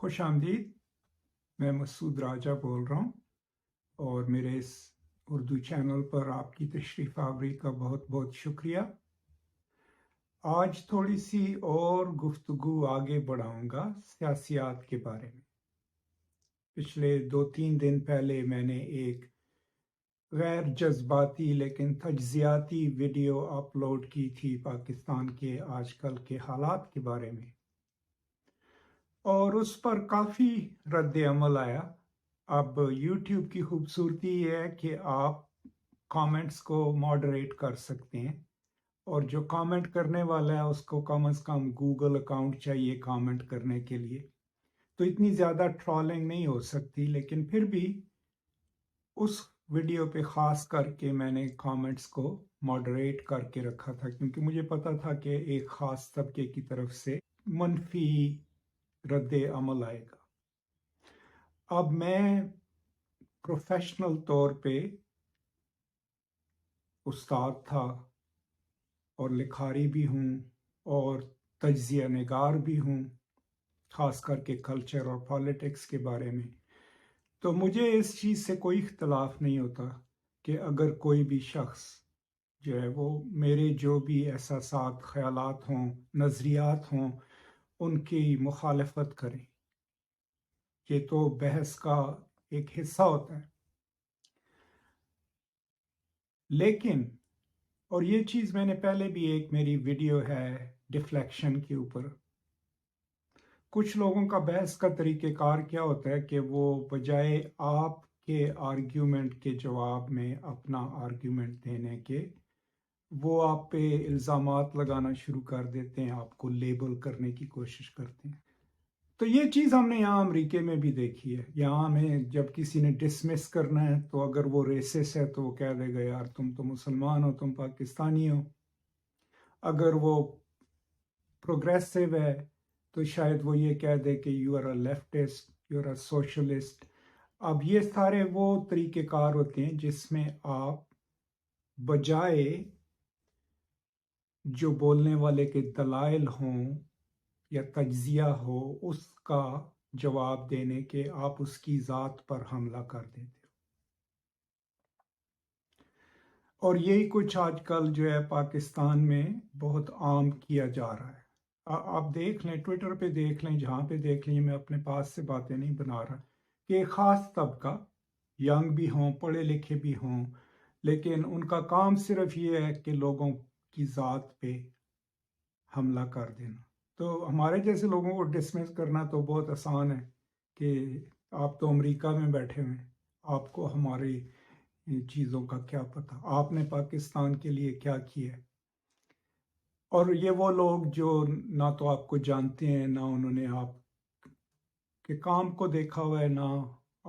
خوش آمدید. میں مسعود راجہ بول رہا ہوں اور میرے اس اردو چینل پر آپ کی تشریف آوری کا بہت بہت شکریہ. آج تھوڑی سی اور گفتگو آگے بڑھاؤں گا سیاسیات کے بارے میں. پچھلے 2-3 دن پہلے میں نے ایک غیر جذباتی لیکن تجزیاتی ویڈیو اپلوڈ کی تھی پاکستان کے آج کل کے حالات کے بارے میں، اور اس پر کافی رد عمل آیا. اب یوٹیوب کی خوبصورتی یہ ہے کہ آپ کامنٹس کو ماڈریٹ کر سکتے ہیں، اور جو کامنٹ کرنے والا ہے اس کو کم از کم گوگل اکاؤنٹ چاہیے کامنٹ کرنے کے لیے. تو اتنی زیادہ ٹرولنگ نہیں ہو سکتی، لیکن پھر بھی اس ویڈیو پہ خاص کر کے میں نے کامنٹس کو ماڈریٹ کر کے رکھا تھا، کیونکہ مجھے پتا تھا کہ ایک خاص طبقے کی طرف سے منفی رد عمل آئے گا. اب میں پروفیشنل طور پہ استاد تھا اور لکھاری بھی ہوں اور تجزیہ نگار بھی ہوں، خاص کر کے کلچر اور پالیٹکس کے بارے میں. تو مجھے اس چیز سے کوئی اختلاف نہیں ہوتا کہ اگر کوئی بھی شخص جو ہے وہ میرے جو بھی احساسات، خیالات ہوں، نظریات ہوں، ان کی مخالفت کرے. یہ تو بحث کا ایک حصہ ہوتا ہے. لیکن اور یہ چیز میں نے پہلے بھی ایک میری ویڈیو ہے ڈیفلیکشن کے اوپر، کچھ لوگوں کا بحث کا طریقہ کار کیا ہوتا ہے کہ وہ بجائے آپ کے آرگیومنٹ کے جواب میں اپنا آرگیومنٹ دینے کے، وہ آپ پہ الزامات لگانا شروع کر دیتے ہیں، آپ کو لیبل کرنے کی کوشش کرتے ہیں. تو یہ چیز ہم نے یہاں امریکہ میں بھی دیکھی ہے. یہاں ہمیں جب کسی نے ڈسمس کرنا ہے تو اگر وہ ریسس ہے تو وہ کہہ دے گا یار تم تو مسلمان ہو، تم پاکستانی ہو. اگر وہ پروگریسو ہے تو شاید وہ یہ کہہ دے کہ you are a leftist, you are a socialist. اب یہ سارے وہ طریقہ کار ہوتے ہیں جس میں آپ بجائے جو بولنے والے کے دلائل ہوں یا تجزیہ ہو اس کا جواب دینے کے، آپ اس کی ذات پر حملہ کر دیتے ہو. اور یہی کچھ آج کل جو ہے پاکستان میں بہت عام کیا جا رہا ہے. آپ دیکھ لیں، ٹویٹر پہ دیکھ لیں، جہاں پہ دیکھ لیں، میں اپنے پاس سے باتیں نہیں بنا رہا، کہ ایک خاص طبقہ، ینگ بھی ہوں، پڑھے لکھے بھی ہوں، لیکن ان کا کام صرف یہ ہے کہ لوگوں کی ذات پہ حملہ کر دینا. تو ہمارے جیسے لوگوں کو ڈسمس کرنا تو بہت آسان ہے کہ آپ تو امریکہ میں بیٹھے ہوئے ہیں، آپ کو ہماری چیزوں کا کیا پتہ، آپ نے پاکستان کے لیے کیا کیا ہے. اور یہ وہ لوگ جو نہ تو آپ کو جانتے ہیں، نہ انہوں نے آپ کے کام کو دیکھا ہوا ہے، نہ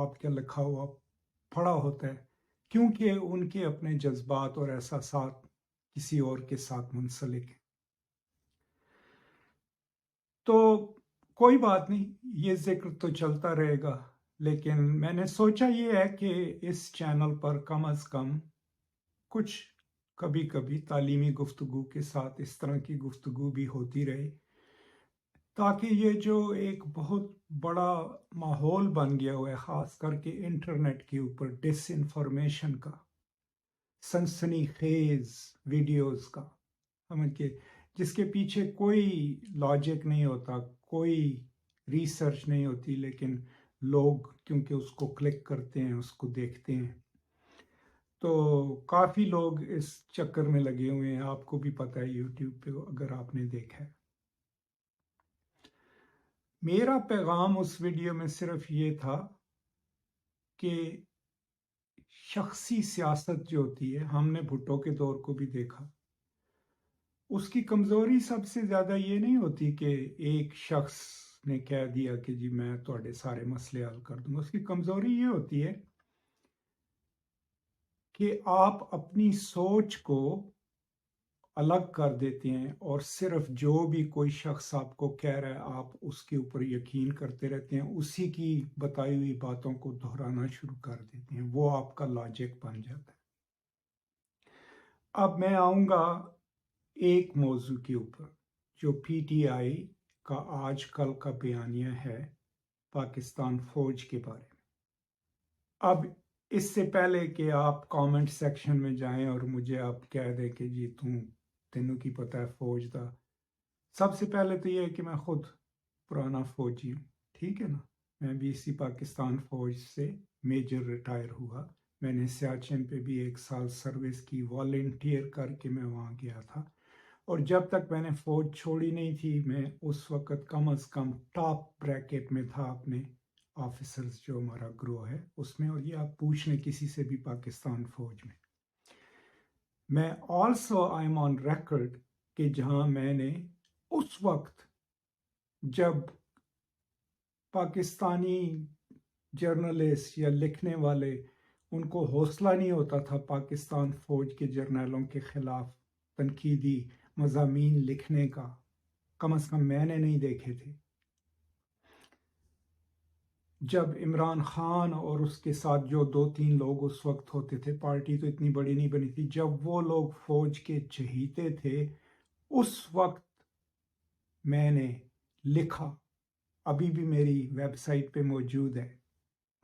آپ کے لکھا ہوا پڑھا ہوتا ہے، کیونکہ ان کے اپنے جذبات اور احساسات کسی اور کے ساتھ منسلک ہیں. تو کوئی بات نہیں، یہ ذکر تو چلتا رہے گا، لیکن میں نے سوچا یہ ہے کہ اس چینل پر کم از کم کچھ کبھی کبھی تعلیمی گفتگو کے ساتھ اس طرح کی گفتگو بھی ہوتی رہے، تاکہ یہ جو ایک بہت بڑا ماحول بن گیا ہوا ہے خاص کر کے انٹرنیٹ کے اوپر ڈس انفارمیشن کا، سنسنی خیز ویڈیوز کا، سمجھ کے جس کے پیچھے کوئی لاجک نہیں ہوتا، کوئی ریسرچ نہیں ہوتی، لیکن لوگ کیونکہ اس کو کلک کرتے ہیں، اس کو دیکھتے ہیں. تو کافی لوگ اس چکر میں لگے ہوئے ہیں، آپ کو بھی پتہ ہے یوٹیوب پہ اگر آپ نے دیکھا ہے. میرا پیغام اس ویڈیو میں صرف یہ تھا کہ شخصی سیاست جو ہوتی ہے، ہم نے بھٹو کے دور کو بھی دیکھا، اس کی کمزوری سب سے زیادہ یہ نہیں ہوتی کہ ایک شخص نے کہہ دیا کہ جی میں تھوڑے سارے مسئلے حل کر دوں گا. اس کی کمزوری یہ ہوتی ہے کہ آپ اپنی سوچ کو الگ کر دیتے ہیں اور صرف جو بھی کوئی شخص آپ کو کہہ رہا ہے آپ اس کے اوپر یقین کرتے رہتے ہیں، اسی کی بتائی ہوئی باتوں کو دہرانا شروع کر دیتے ہیں، وہ آپ کا لاجک بن جاتا ہے. اب میں آؤں گا ایک موضوع کے اوپر جو پی ٹی آئی کا آج کل کا بیانیہ ہے پاکستان فوج کے بارے میں۔ اب اس سے پہلے کہ آپ کامنٹ سیکشن میں جائیں اور مجھے آپ کہہ دیں کہ جی تینوں کی پتہ ہے فوج دا، سب سے پہلے تو یہ ہے کہ میں خود پرانا فوجی ہوں، ٹھیک ہے نا۔ میں بھی اسی پاکستان فوج سے میجر ریٹائر ہوا۔ میں نے سیاچن پہ بھی 1 سال سروس کی، والنٹیئر کر کے میں وہاں گیا تھا، اور جب تک میں نے فوج چھوڑی نہیں تھی میں اس وقت کم از کم ٹاپ بریکٹ میں تھا اپنے آفیسرز جو ہمارا گروہ ہے اس میں، اور یہ آپ پوچھ لیں کسی سے بھی پاکستان فوج میں also I am on record کہ جہاں میں نے اس وقت جب پاکستانی جرنلسٹ یا لکھنے والے ان کو حوصلہ نہیں ہوتا تھا پاکستان فوج کے جرنیلوں کے خلاف تنقیدی مضامین لکھنے کا، کم از کم میں نے نہیں دیکھے تھے۔ جب عمران خان اور اس کے ساتھ جو 2-3 لوگ اس وقت ہوتے تھے، پارٹی تو اتنی بڑی نہیں بنی تھی، جب وہ لوگ فوج کے چہیتے تھے اس وقت میں نے لکھا، ابھی بھی میری ویب سائٹ پہ موجود ہے،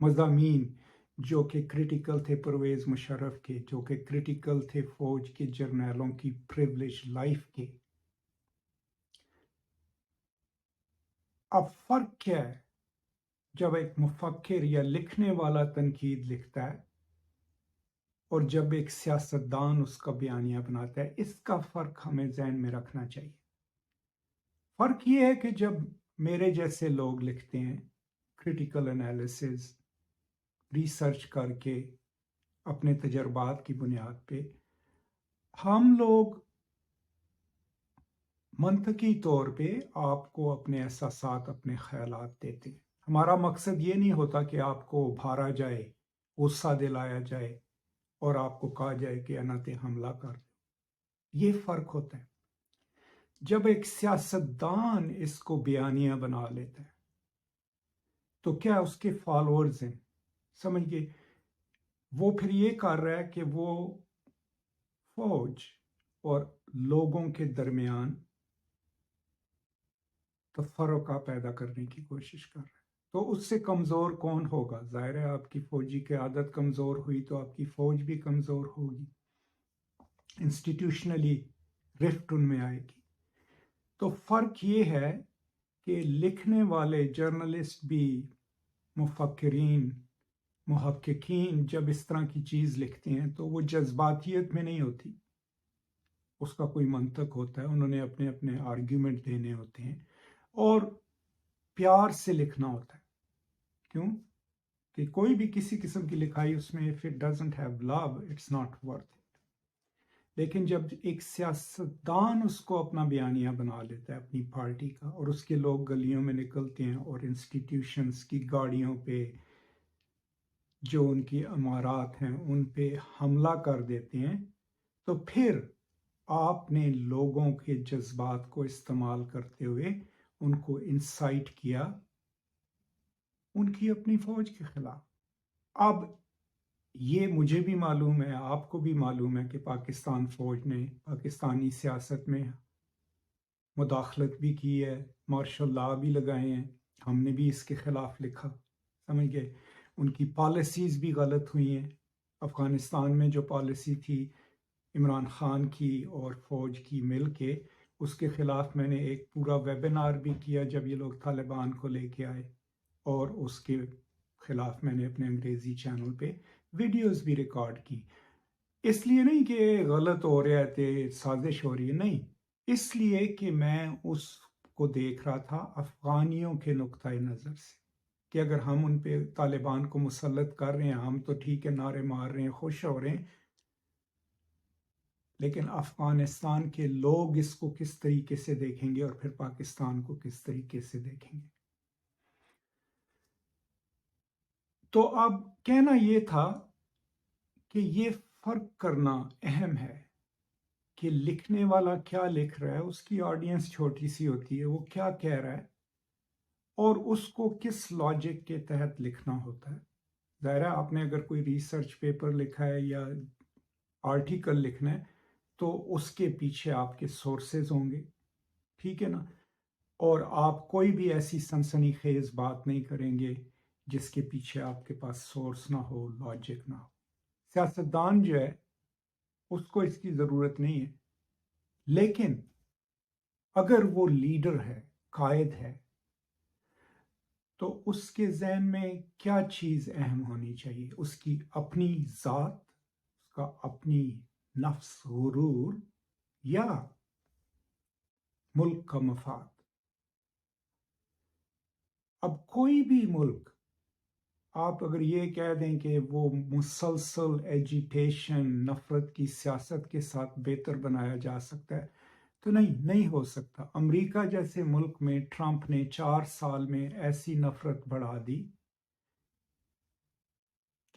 مضامین جو کہ کریٹیکل تھے پرویز مشرف کے، جو کہ کریٹیکل تھے فوج کے جرنیلوں کی پریولیج لائف کے۔ اب فرق کیا ہے جب ایک مفکر یا لکھنے والا تنقید لکھتا ہے اور جب ایک سیاستدان اس کا بیانیہ بناتا ہے؟ اس کا فرق ہمیں ذہن میں رکھنا چاہیے۔ فرق یہ ہے کہ جب میرے جیسے لوگ لکھتے ہیں کریٹیکل انالیسز ریسرچ کر کے اپنے تجربات کی بنیاد پہ، ہم لوگ منطقی طور پہ آپ کو اپنے احساسات اپنے خیالات دیتے ہیں۔ ہمارا مقصد یہ نہیں ہوتا کہ آپ کو ابھارا جائے، غصہ دلایا جائے اور آپ کو کہا جائے کہ انت حملہ کر دو۔ یہ فرق ہوتا ہے۔ جب ایک سیاستدان اس کو بیانیہ بنا لیتا ہے تو کیا اس کے فالوورز ہیں، سمجھ گئے، وہ پھر یہ کر رہا ہے کہ وہ فوج اور لوگوں کے درمیان تفرقہ پیدا کرنے کی کوشش کر رہا ہے۔ تو اس سے کمزور کون ہوگا؟ ظاہر ہے آپ کی فوجی کی عادت کمزور ہوئی تو آپ کی فوج بھی کمزور ہوگی، انسٹیٹیوشنلی رفٹ ان میں آئے گی۔ تو فرق یہ ہے کہ لکھنے والے جرنلسٹ بھی، مفکرین، محققین جب اس طرح کی چیز لکھتے ہیں تو وہ جذباتیت میں نہیں ہوتی، اس کا کوئی منطق ہوتا ہے، انہوں نے اپنے اپنے آرگیومنٹ دینے ہوتے ہیں اور پیار سے لکھنا ہوتا ہے۔ کیوں کہ کوئی بھی کسی قسم کی لکھائی اس میں if it doesn't have love it's not worth it۔ لیکن جب ایک سیاستدان اس کو اپنا بیانیہ بنا لیتا ہے اپنی پارٹی کا، اور اس کے لوگ گلیوں میں نکلتے ہیں اور انسٹیٹیوشنز کی گاڑیوں پہ جو ان کی عمارات ہیں ان پہ حملہ کر دیتے ہیں، تو پھر آپ نے لوگوں کے جذبات کو استعمال کرتے ہوئے ان کو انسائٹ کیا ان کی اپنی فوج کے خلاف۔ اب یہ مجھے بھی معلوم ہے، آپ کو بھی معلوم ہے کہ پاکستان فوج نے پاکستانی سیاست میں مداخلت بھی کی ہے، مارشل لا بھی لگائے ہیں، ہم نے بھی اس کے خلاف لکھا، سمجھ گئے۔ ان کی پالیسیز بھی غلط ہوئی ہیں۔ افغانستان میں جو پالیسی تھی عمران خان کی اور فوج کی مل کے، اس کے خلاف میں نے ایک پورا ویبینار بھی کیا جب یہ لوگ طالبان کو لے کے آئے، اور اس کے خلاف میں نے اپنے انگریزی چینل پہ ویڈیوز بھی ریکارڈ کی۔ اس لیے نہیں کہ غلط ہو رہے تھے، سازش ہو رہی ہے، نہیں، اس لیے کہ میں اس کو دیکھ رہا تھا افغانیوں کے نقطۂ نظر سے، کہ اگر ہم ان پہ طالبان کو مسلط کر رہے ہیں، ہم تو ٹھیک ہے نعرے مار رہے ہیں، خوش ہو رہے ہیں، لیکن افغانستان کے لوگ اس کو کس طریقے سے دیکھیں گے اور پھر پاکستان کو کس طریقے سے دیکھیں گے۔ تو اب کہنا یہ تھا کہ یہ فرق کرنا اہم ہے کہ لکھنے والا کیا لکھ رہا ہے، اس کی آڈینس چھوٹی سی ہوتی ہے، وہ کیا کہہ رہا ہے اور اس کو کس لاجک کے تحت لکھنا ہوتا ہے۔ ظاہر ہے آپ نے اگر کوئی ریسرچ پیپر لکھا ہے یا آرٹیکل لکھنا ہے تو اس کے پیچھے آپ کے سورسز ہوں گے، ٹھیک ہے نا۔ اور آپ کوئی بھی ایسی سنسنی خیز بات نہیں کریں گے جس کے پیچھے آپ کے پاس سورس نہ ہو، لاجک نہ ہو۔ سیاستدان جو ہے اس کو اس کی ضرورت نہیں ہے، لیکن اگر وہ لیڈر ہے، قائد ہے، تو اس کے ذہن میں کیا چیز اہم ہونی چاہیے؟ اس کی اپنی ذات، اس کا اپنی نفس غرور، یا ملک کا مفاد؟ اب کوئی بھی ملک، آپ اگر یہ کہہ دیں کہ وہ مسلسل ایجیٹیشن، نفرت کی سیاست کے ساتھ بہتر بنایا جا سکتا ہے، تو نہیں ہو سکتا۔ امریکہ جیسے ملک میں ٹرمپ نے 4 سال میں ایسی نفرت بڑھا دی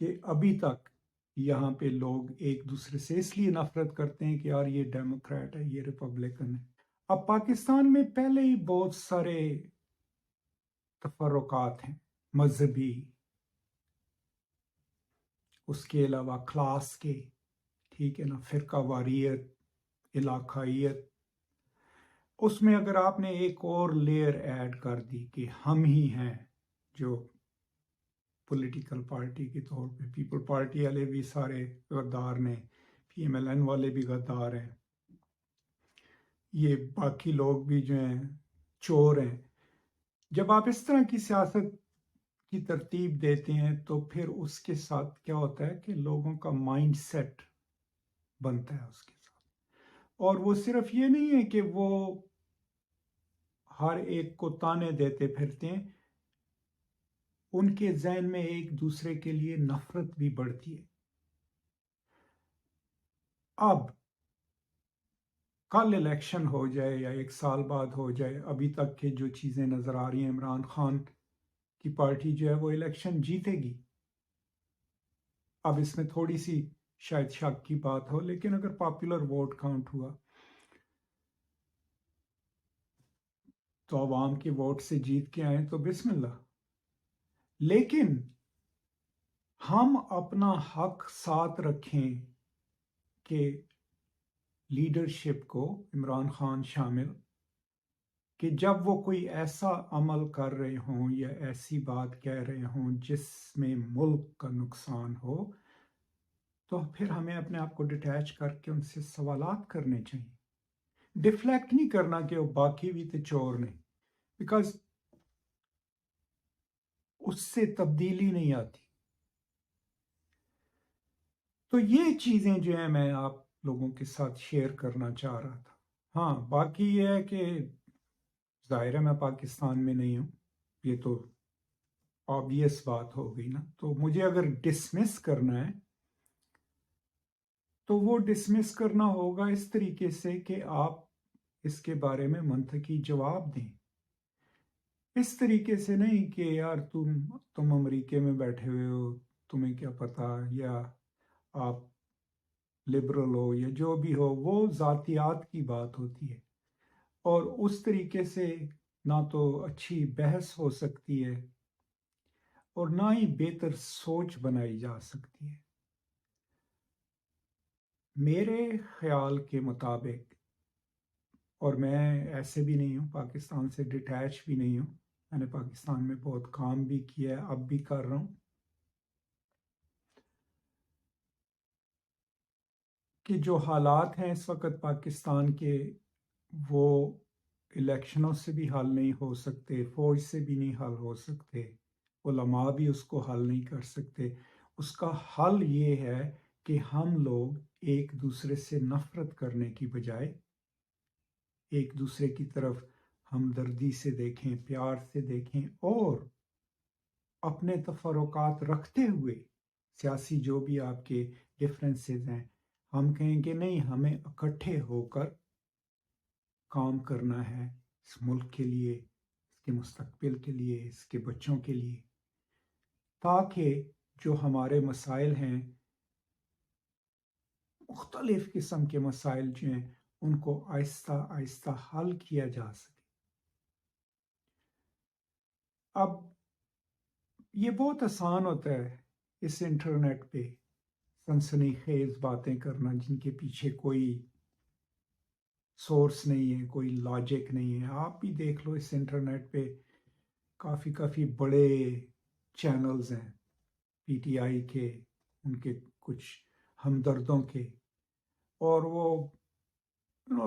کہ ابھی تک یہاں پہ لوگ ایک دوسرے سے اس لیے نفرت کرتے ہیں کہ یار یہ ڈیموکریٹ ہے، یہ ریپبلکن ہے۔ اب پاکستان میں پہلے ہی بہت سارے تفرقات ہیں، مذہبی، اس کے علاوہ کلاس کے، ٹھیک ہے نا، فرقہ واریت، علاقائیت۔ اس میں اگر آپ نے ایک اور لیئر ایڈ کر دی کہ ہم ہی ہیں جو پولیٹیکل پارٹی کے طور پہ، پیپل پارٹی والے بھی سارے غدار نے، پی ایم ایل این والے بھی غدار ہیں، یہ باقی لوگ بھی جو ہیں چور ہیں۔ جب آپ اس طرح کی سیاست کی ترتیب دیتے ہیں تو پھر اس کے ساتھ کیا ہوتا ہے کہ لوگوں کا مائنڈ سیٹ بنتا ہے اس کے ساتھ۔ اور وہ صرف یہ نہیں ہے کہ وہ ہر ایک کو تانے دیتے پھرتے ہیں، ان کے ذہن میں ایک دوسرے کے لیے نفرت بھی بڑھتی ہے۔ اب کل الیکشن ہو جائے یا 1 سال بعد ہو جائے، ابھی تک کے جو چیزیں نظر آ رہی ہیں، عمران خان کی پارٹی جو ہے وہ الیکشن جیتے گی۔ اب اس میں تھوڑی سی شاید شک کی بات ہو، لیکن اگر پاپولر ووٹ کاؤنٹ ہوا تو عوام کے ووٹ سے جیت کے آئیں تو بسم اللہ۔ لیکن ہم اپنا حق ساتھ رکھیں کہ لیڈرشپ کو، عمران خان شامل، کہ جب وہ کوئی ایسا عمل کر رہے ہوں یا ایسی بات کہہ رہے ہوں جس میں ملک کا نقصان ہو، تو پھر ہمیں اپنے آپ کو ڈیٹیچ کر کے ان سے سوالات کرنے چاہیے۔ ڈیفلیکٹ نہیں کرنا کہ وہ باقی بھی تو چور نہیں، بیکاز اس سے تبدیلی نہیں آتی۔ تو یہ چیزیں جو ہیں میں آپ لوگوں کے ساتھ شیئر کرنا چاہ رہا تھا۔ ہاں، باقی یہ ہے کہ ظاہر ہے میں پاکستان میں نہیں ہوں، یہ تو آبویس بات ہو گئی نا۔ تو مجھے اگر ڈسمس کرنا ہے تو وہ ڈسمس کرنا ہوگا اس طریقے سے کہ آپ اس کے بارے میں منطقی جواب دیں، اس طریقے سے نہیں کہ یار تم امریکہ میں بیٹھے ہوئے ہو، تمہیں کیا پتا، یا آپ لبرل ہو، یا جو بھی ہو، وہ ذاتیات کی بات ہوتی ہے، اور اس طریقے سے نہ تو اچھی بحث ہو سکتی ہے اور نہ ہی بہتر سوچ بنائی جا سکتی ہے۔ میرے خیال کے مطابق، اور میں ایسے بھی نہیں ہوں، پاکستان سے ڈیٹیچ بھی نہیں ہوں، میں نے پاکستان میں بہت کام بھی کیا ہے، اب بھی کر رہا ہوں، کہ جو حالات ہیں اس وقت پاکستان کے، وہ الیکشنوں سے بھی حل نہیں ہو سکتے، فوج سے بھی نہیں حل ہو سکتے، علماء بھی اس کو حل نہیں کر سکتے۔ اس کا حل یہ ہے کہ ہم لوگ ایک دوسرے سے نفرت کرنے کی بجائے ایک دوسرے کی طرف ہمدردی سے دیکھیں، پیار سے دیکھیں، اور اپنے تفرقات رکھتے ہوئے، سیاسی جو بھی آپ کے ڈفرینسز ہیں، ہم کہیں کہ نہیں، ہمیں اکٹھے ہو کر کام کرنا ہے اس ملک کے لیے، اس کے مستقبل کے لیے، اس کے بچوں کے لیے، تاکہ جو ہمارے مسائل ہیں، مختلف قسم کے مسائل جو ہیں، ان کو آہستہ آہستہ حل کیا جا سکے۔ اب یہ بہت آسان ہوتا ہے اس انٹرنیٹ پہ سنسنی خیز باتیں کرنا جن کے پیچھے کوئی سورس نہیں ہے، کوئی لاجک نہیں ہے. آپ بھی دیکھ لو اس انٹرنیٹ پہ کافی بڑے چینلز ہیں پی ٹی آئی کے، ان کے کچھ ہمدردوں کے، اور وہ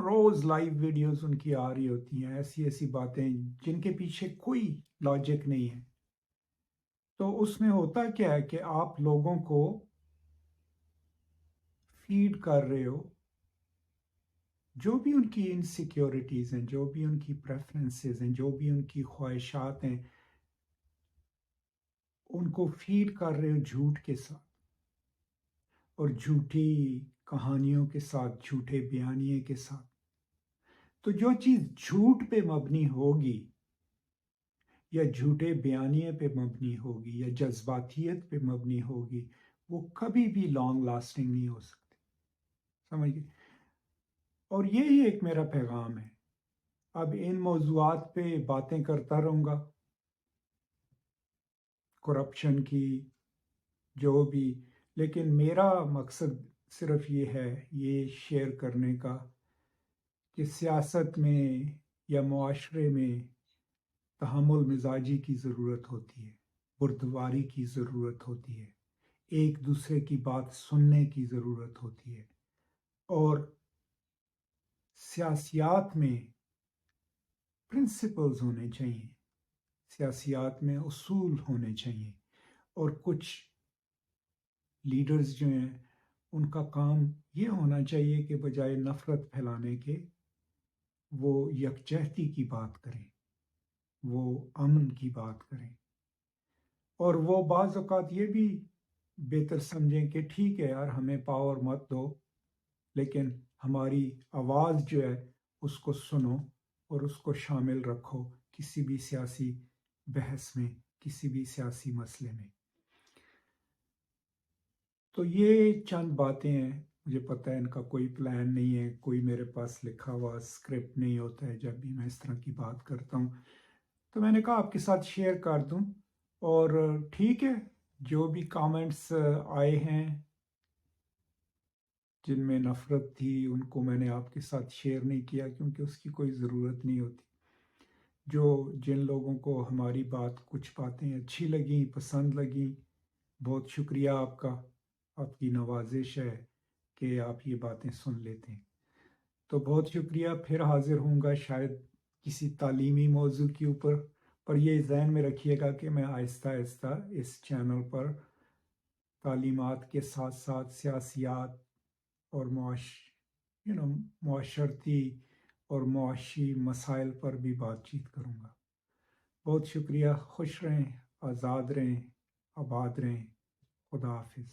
روز لائیو ویڈیوز ان کی آ رہی ہوتی ہیں، ایسی باتیں جن کے پیچھے کوئی لاجک نہیں ہے. تو اس میں ہوتا کیا ہے کہ آپ لوگوں کو فیڈ کر رہے ہو جو بھی ان کی انسیکیورٹیز ہیں، جو بھی ان کی پریفرنسز ہیں، جو بھی ان کی خواہشات ہیں، ان کو فیڈ کر رہے ہو جھوٹ کے ساتھ اور جھوٹی کہانیوں کے ساتھ، جھوٹے بیانیے کے ساتھ. تو جو چیز جھوٹ پہ مبنی ہوگی یا جھوٹے بیانیے پہ مبنی ہوگی یا جذباتیت پہ مبنی ہوگی، وہ کبھی بھی لانگ لاسٹنگ نہیں ہو سکتی. سمجھ گئے؟ اور یہی ایک میرا پیغام ہے. اب ان موضوعات پہ باتیں کرتا رہوں گا، کرپشن کی، جو بھی، لیکن میرا مقصد صرف یہ ہے، یہ شیئر کرنے کا کہ سیاست میں یا معاشرے میں تحمل مزاجی کی ضرورت ہوتی ہے، بردباری کی ضرورت ہوتی ہے، ایک دوسرے کی بات سننے کی ضرورت ہوتی ہے، اور سیاسیات میں پرنسپلز ہونے چاہیے، سیاسیات میں اصول ہونے چاہیے. اور کچھ لیڈرز جو ہیں ان کا کام یہ ہونا چاہیے کہ بجائے نفرت پھیلانے کے وہ یکجہتی کی بات کریں، وہ امن کی بات کریں، اور وہ بعض اوقات یہ بھی بہتر سمجھیں کہ ٹھیک ہے یار، ہمیں پاور مت دو، لیکن ہماری آواز جو ہے اس کو سنو اور اس کو شامل رکھو کسی بھی سیاسی بحث میں، کسی بھی سیاسی مسئلے میں. تو یہ چند باتیں ہیں. مجھے پتہ ہے ان کا کوئی پلان نہیں ہے، کوئی میرے پاس لکھا ہوا اسکرپٹ نہیں ہوتا ہے جب بھی میں اس طرح کی بات کرتا ہوں. تو میں نے کہا آپ کے ساتھ شیئر کر دوں. اور ٹھیک ہے، جو بھی کامنٹس آئے ہیں جن میں نفرت تھی ان کو میں نے آپ کے ساتھ شیئر نہیں کیا کیونکہ اس کی کوئی ضرورت نہیں ہوتی. جن لوگوں کو ہماری بات، کچھ باتیں اچھی لگیں، پسند لگیں، بہت شکریہ آپ کا. آپ کی نوازش ہے کہ آپ یہ باتیں سن لیتے ہیں. تو بہت شکریہ. پھر حاضر ہوں گا شاید کسی تعلیمی موضوع کے اوپر. پر یہ ذہن میں رکھیے گا کہ میں آہستہ آہستہ اس چینل پر تعلیمات کے ساتھ ساتھ سیاسیات اور معاشرتی اور معاشی مسائل پر بھی بات چیت کروں گا. بہت شکریہ. خوش رہیں، آزاد رہیں، آباد رہیں. خدا حافظ.